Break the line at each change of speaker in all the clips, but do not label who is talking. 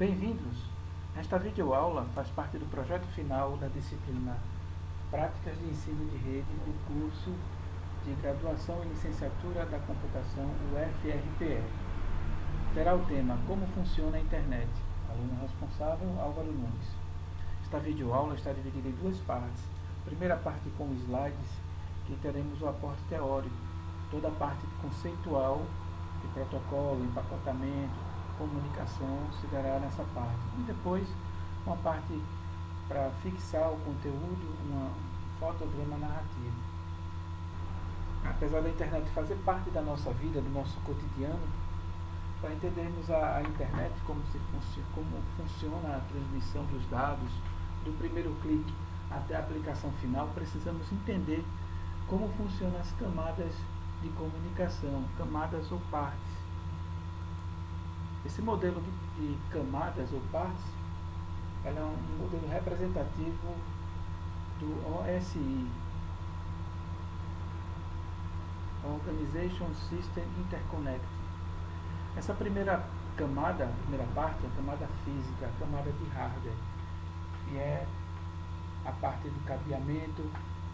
Bem-vindos! Esta videoaula faz parte do projeto final da disciplina Práticas de Ensino de Rede do curso de Graduação em Licenciatura da Computação UFRPE. Terá o tema Como funciona a internet. Aluno responsável, Álvaro Nunes. Esta videoaula está dividida em duas partes. Primeira parte com slides, que teremos o aporte teórico, toda a parte conceitual, de protocolo, empacotamento, comunicação se dará nessa parte. E depois uma parte para fixar o conteúdo, um fotograma narrativo. Apesar da internet fazer parte da nossa vida, do nosso cotidiano, para entendermos a internet, como funciona a transmissão dos dados, do primeiro clique até a aplicação final, precisamos entender como funcionam as camadas de comunicação, camadas ou partes. Esse modelo de camadas ou partes ela é um modelo representativo do OSI, Organization System Interconnect. Essa primeira camada, a primeira parte, é a camada física, a camada de hardware, que é a parte do cabeamento,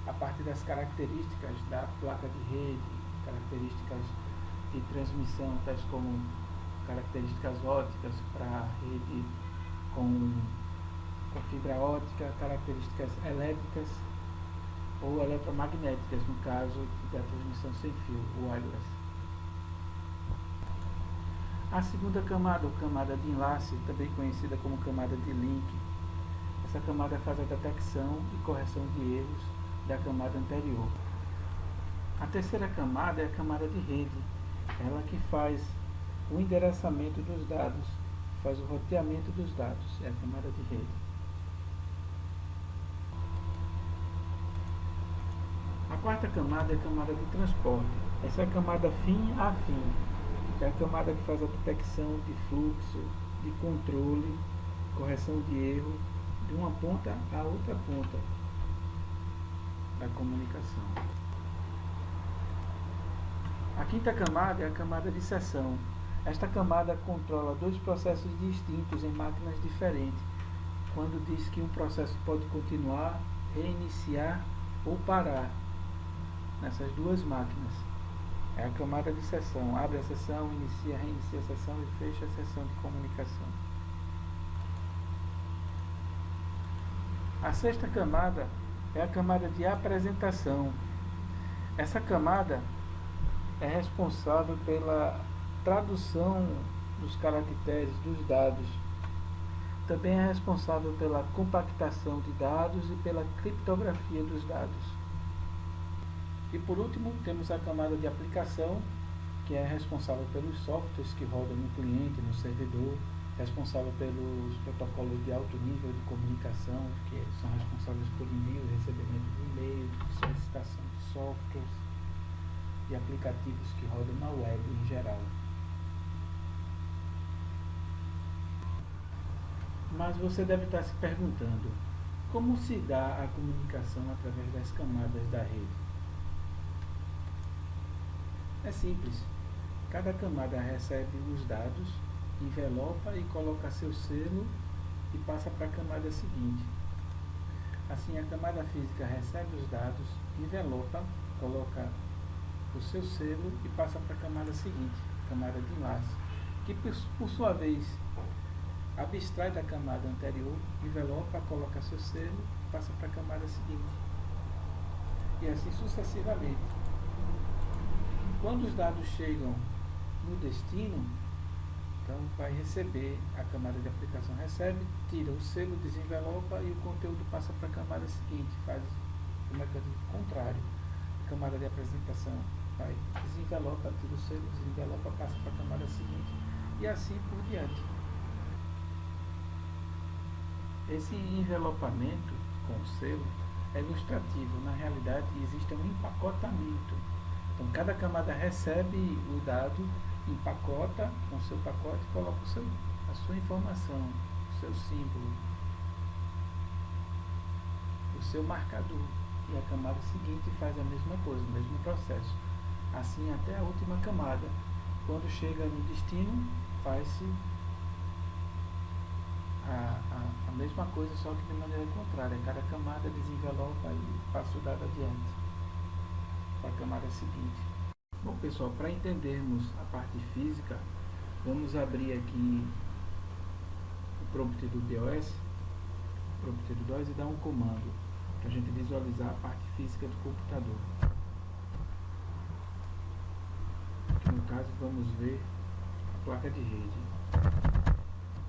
a parte das características da placa de rede, características de transmissão, tais como características ópticas para rede com fibra óptica, características elétricas ou eletromagnéticas, no caso da transmissão sem fio, wireless. A segunda camada, ou camada de enlace, também conhecida como camada de link. Essa camada faz a detecção e correção de erros da camada anterior. A terceira camada é a camada de rede, ela que faz o endereçamento dos dados, faz o roteamento dos dados, é a camada de rede. A quarta camada é a camada de transporte. Essa é a camada fim a fim, é a camada que faz a detecção de fluxo, de controle, correção de erro, de uma ponta a outra ponta da comunicação. A quinta camada é a camada de seção. Esta camada controla dois processos distintos em máquinas diferentes, quando diz que um processo pode continuar, reiniciar ou parar nessas duas máquinas. É a camada de seção. Abre a seção, inicia, reinicia a seção e fecha a seção de comunicação. A sexta camada é a camada de apresentação. Essa camada é responsável pela tradução dos caracteres dos dados. Também é responsável pela compactação de dados e pela criptografia dos dados. E por último, temos a camada de aplicação, que é responsável pelos softwares que rodam no cliente, no servidor, responsável pelos protocolos de alto nível de comunicação, que são responsáveis por envio e recebimento de e-mail, solicitação de softwares e aplicativos que rodam na web em geral. Mas você deve estar se perguntando, como se dá a comunicação através das camadas da rede? É simples. Cada camada recebe os dados, envelopa e coloca seu selo e passa para a camada seguinte. Assim, a camada física recebe os dados, envelopa, coloca o seu selo e passa para a camada seguinte, camada de enlace, que por sua vez abstrai da camada anterior, envelopa, coloca seu selo e passa para a camada seguinte. E assim sucessivamente. Quando os dados chegam no destino, então vai receber, a camada de aplicação recebe, tira o selo, desenvelopa e o conteúdo passa para a camada seguinte, faz o mecanismo contrário. A camada de apresentação vai, desenvelopa, tira o selo, desenvelopa, passa para a camada seguinte e assim por diante. Esse envelopamento com o selo é ilustrativo, na realidade existe um empacotamento. Então cada camada recebe o dado, empacota com o seu pacote e coloca a sua informação, o seu símbolo, o seu marcador. E a camada seguinte faz a mesma coisa, o mesmo processo. Assim até a última camada. Quando chega no destino, faz-se mesma coisa, só que de maneira contrária. Cada camada desenvelopa e passa o dado adiante para a camada seguinte. Bom, pessoal, para entendermos a parte física, vamos abrir aqui o prompt do DOS, prompt do DOS, e dar um comando para a gente visualizar a parte física do computador. Aqui no caso vamos ver a placa de rede,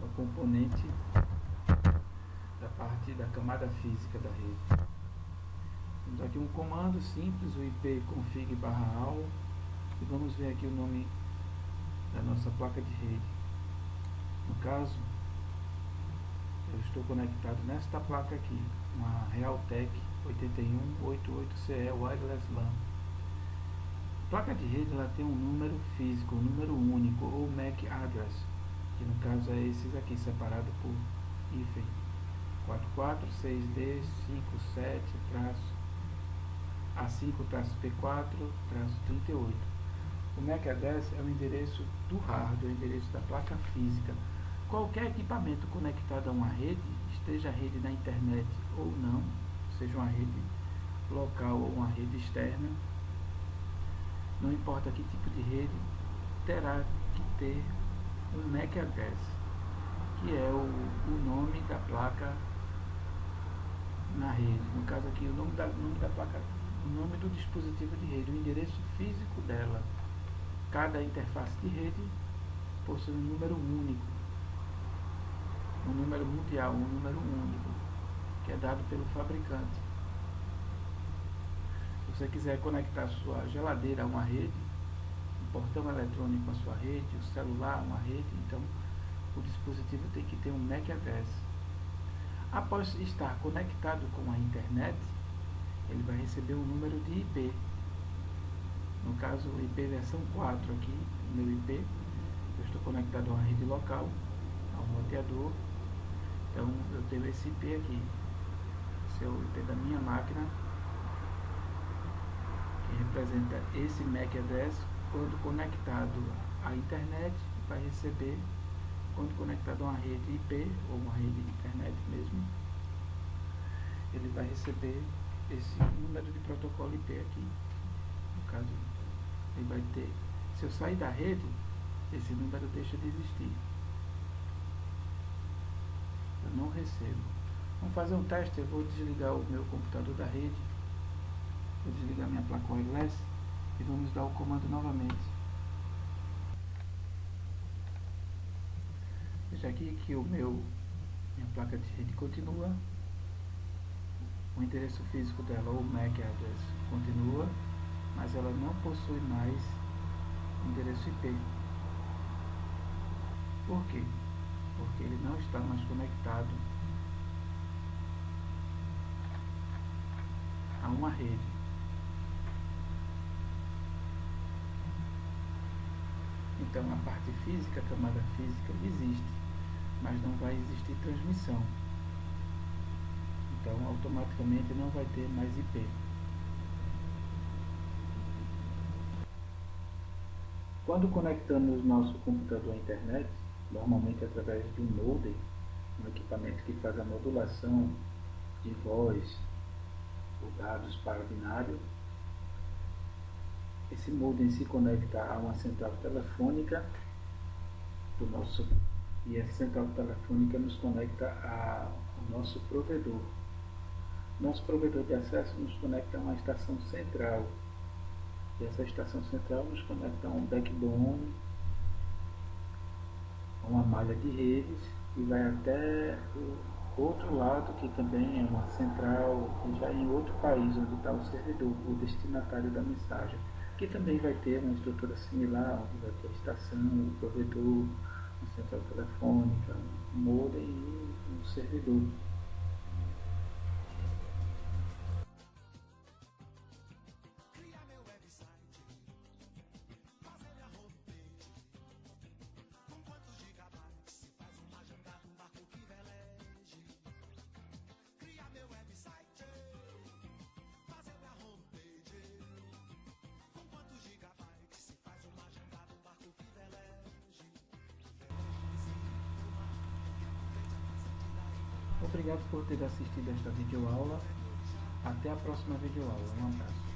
o componente da parte da camada física da rede. Temos aqui um comando simples, o ip config/all, e vamos ver aqui o nome da nossa placa de rede. No caso, eu estou conectado nesta placa aqui, uma Realtek 8188CE Wireless LAN. A placa de rede ela tem um número físico, um número único, ou MAC address, que no caso é esses aqui, separado por hífen 446D5-7-A5-P4-38. O MAC address é o endereço do hardware, o endereço da placa física. Qualquer equipamento conectado a uma rede, esteja a rede na internet ou não, seja uma rede local ou uma rede externa, não importa que tipo de rede, terá que ter um MAC address, que é o nome da placa na rede. No caso aqui, o nome da placa, o nome do dispositivo de rede, o endereço físico dela. Cada interface de rede possui um número único, um número mundial, um número único, que é dado pelo fabricante. Se você quiser conectar sua geladeira a uma rede, um portão eletrônico a sua rede, o celular a uma rede, então o dispositivo tem que ter um MAC address. Após estar conectado com a internet, ele vai receber um número de IP. No caso, o IP versão 4 aqui, o meu IP, eu estou conectado a uma rede local, a um roteador, então eu tenho esse IP aqui, esse é o IP da minha máquina, que representa esse MAC address. Quando conectado à internet, vai receber, quando conectado a uma rede IP, ou uma rede de internet mesmo, ele vai receber esse número de protocolo IP aqui. No caso, ele vai ter, se eu sair da rede, esse número deixa de existir. Eu não recebo. Vamos fazer um teste. Eu vou desligar o meu computador da rede, vou desligar minha placa wireless e vamos dar o comando novamente. Veja aqui que minha placa de rede continua, o endereço físico dela, ou MAC address, continua, mas ela não possui mais endereço IP. Por quê? Porque ele não está mais conectado a uma rede. Então a parte física, a camada física existe, mas não vai existir transmissão. Então automaticamente não vai ter mais IP. Quando conectamos nosso computador à internet, normalmente através de um modem, um equipamento que faz a modulação de voz ou dados para binário, esse modem se conecta a uma central telefônica e essa central telefônica nos conecta ao nosso provedor. Nosso provedor de acesso nos conecta a uma estação central. E essa estação central nos conecta a um backbone, a uma malha de redes, e vai até o outro lado, que também é uma central, já é em outro país, onde está o servidor, o destinatário da mensagem, que também vai ter uma estrutura similar, onde vai ter a estação, o provedor, uma central telefônica, um modem e um servidor. Obrigado por ter assistido esta videoaula. Até a próxima videoaula. Um abraço.